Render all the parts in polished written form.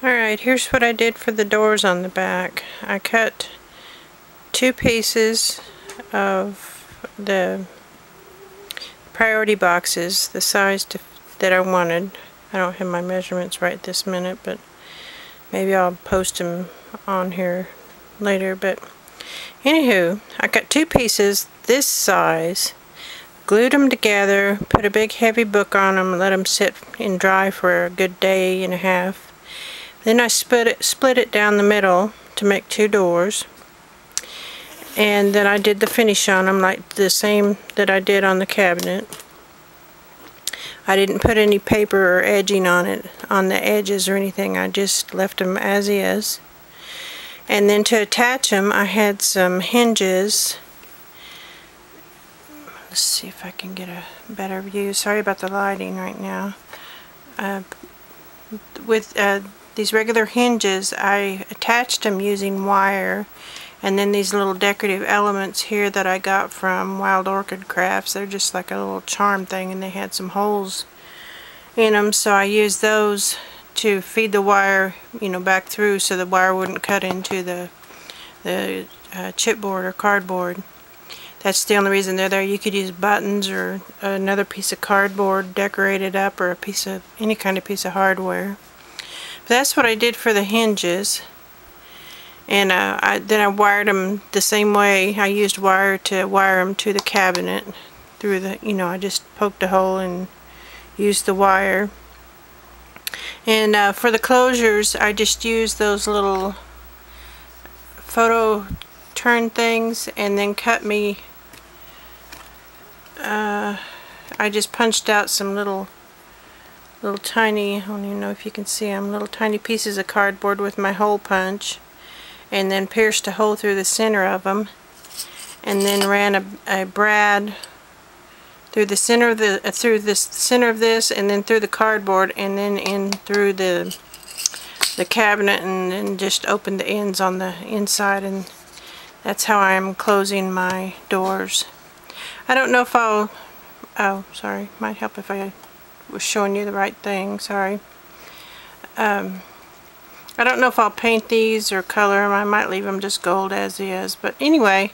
Alright, here's what I did for the doors on the back. I cut 2 pieces of the priority boxes, the size that I wanted. I don't have my measurements right this minute, but maybe I'll post them on here later. But anywho, I cut 2 pieces this size, glued them together, put a big heavy book on them, and let them sit and dry for a good day and a half. Then I split it down the middle to make 2 doors, and then I did the finish on them like the same that I did on the cabinet. I didn't put any paper or edging on it, on the edges or anything. I just left them as is. And then to attach them, I had some hinges. Let's see if I can get a better view. Sorry about the lighting right now. With these regular hinges, I attached them using wire, and then these little decorative elements here that I got from Wild Orchid Crafts, they're just like a little charm thing, and they had some holes in them, so I used those to feed the wire, back through, so the wire wouldn't cut into the chipboard or cardboard. That's the only reason they're there. You could use buttons or another piece of cardboard decorated up, or any kind of piece of hardware. That's what I did for the hinges, and then I wired them the same way. I used wire to wire them to the cabinet through the, I just poked a hole and used the wire. And for the closures, I just used those little photo turn things, and then cut me, I just punched out some little tiny, I don't even know if you can see them, little tiny pieces of cardboard with my hole punch, and then pierced a hole through the center of them, and then ran a brad through the center of this, and then through the cardboard, and then in through the cabinet, and then just opened the ends on the inside, and that's how I'm closing my doors. I don't know if I'll, oh sorry, might help if I was showing you the right thing, sorry. I don't know if I'll paint these or color them. I might leave them just gold as is, but anyway,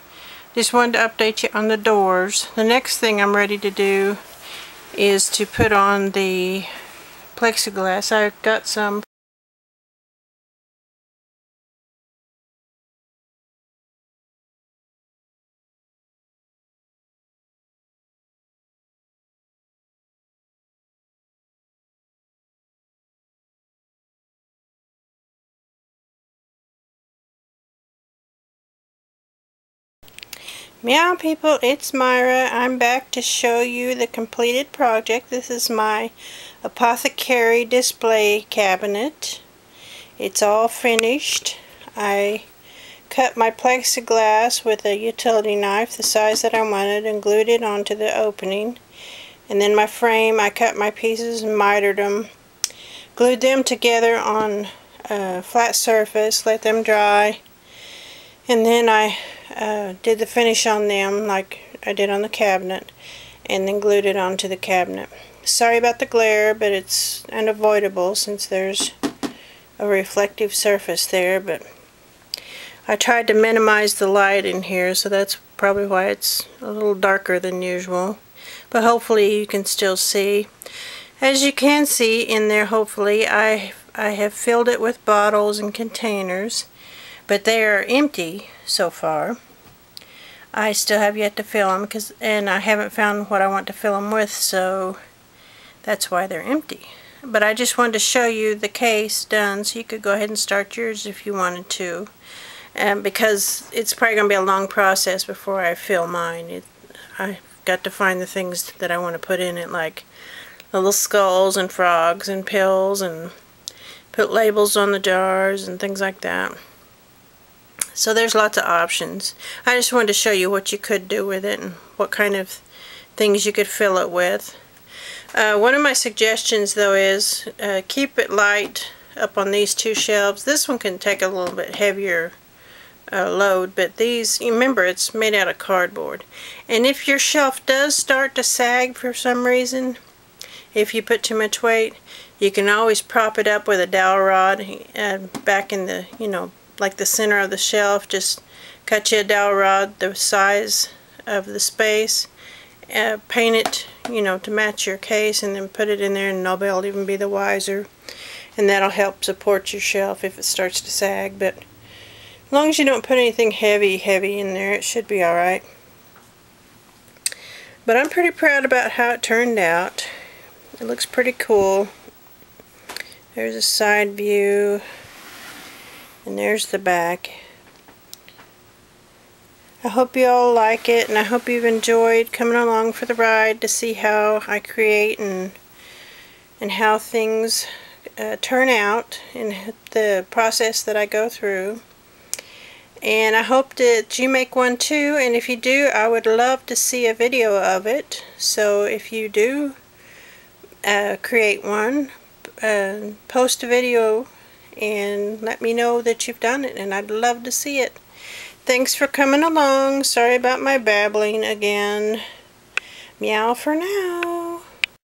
just wanted to update you on the doors. The next thing I'm ready to do is to put on the plexiglass. I've got some Meow people, it's Myra. I'm back to show you the completed project. This is my Apothecary display cabinet. It's all finished. I cut my plexiglass with a utility knife the size that I wanted and glued it onto the opening. And then my frame, I cut my pieces and mitered them. Glued them together on a flat surface, let them dry. And then I did the finish on them like I did on the cabinet, and then glued it onto the cabinet. Sorry about the glare, but it's unavoidable since there's a reflective surface there, but I tried to minimize the light in here, so that's probably why it's a little darker than usual, but hopefully you can still see. As you can see in there, hopefully, I have filled it with bottles and containers, but they are empty so far. I still have yet to fill them, and I haven't found what I want to fill them with, so that's why they're empty. But I just wanted to show you the case done, so you could go ahead and start yours if you wanted to. Because it's probably going to be a long process before I fill mine. I've got to find the things that I want to put in it, like little skulls and frogs and pills, and put labels on the jars and things like that. So there's lots of options. I just wanted to show you what you could do with it and what kind of things you could fill it with. One of my suggestions though is keep it light up on these 2 shelves. This one can take a little bit heavier load, but these, remember, it's made out of cardboard. And if your shelf does start to sag for some reason, if you put too much weight, You can always prop it up with a dowel rod back in the, like the center of the shelf. Just cut you a dowel rod the size of the space, paint it, to match your case, and then put it in there, and nobody will even be the wiser. And that'll help support your shelf if it starts to sag. But as long as you don't put anything heavy in there, it should be alright. But I'm pretty proud about how it turned out. It looks pretty cool. There's a side view, and there's the back. I hope you all like it, and I hope you've enjoyed coming along for the ride to see how I create and how things turn out in the process that I go through. And I hope that you make one too, and if you do, I would love to see a video of it. So if you do create one, post a video and let me know that you've done it, and I'd love to see it. Thanks for coming along. Sorry about my babbling again. Meow for now.